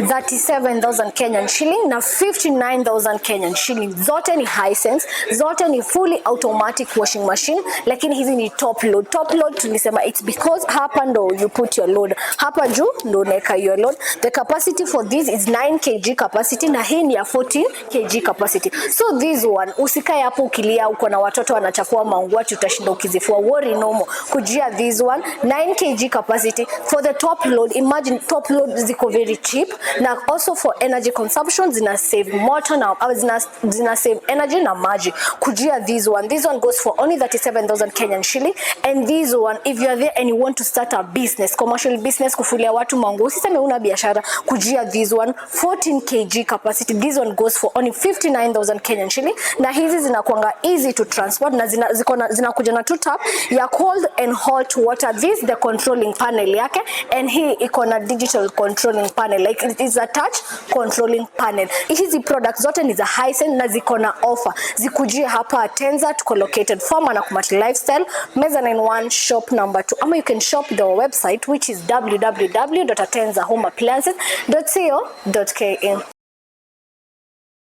37,000 Kenyan shilling na 59,000 Kenyan shilling. Zote ni Hisense, zote ni fully automatic washing machine, lakini hizi ni top load. Top load tulisema it's because hapa ndo you put your load. Hapa juu ndo unaweka your load. The capacity for this is 9 kg capacity na hii ni ya 14 kg capacity. So this one usikae hapo ukilia uko na watoto wanachafua manguo utashinda ukizifua. Worry no more. Kujia this one 9 kg capacity for the top load. Imagine top load ziko very cheap na also for energy consumption zina save motor na zina save energy na maji. Kujia this one goes for only 37,000 Kenyan shilling. And this one, if you are there and you want to start a business, commercial business, kufulia watu manguo, usiseme una biashara, kujia this one 14 kg capacity. This one goes for only 59,000 Kenyan shilling. Na hizi zinakuanga easy to transport na zinakuja na two tap ya cold and hot water. This the controlling panel yake, and hii iko na digital controlling panel, like it is a touch controlling panel. Hizi products zote ni za Hisense na ziko na offer. Zikujie hapa Tenza, tuko located Farmer na Kumati Lifestyle, Mezzanine 1, shop number 2. Ama you can shop the website which is www.atenzahomeappliances.co.ke.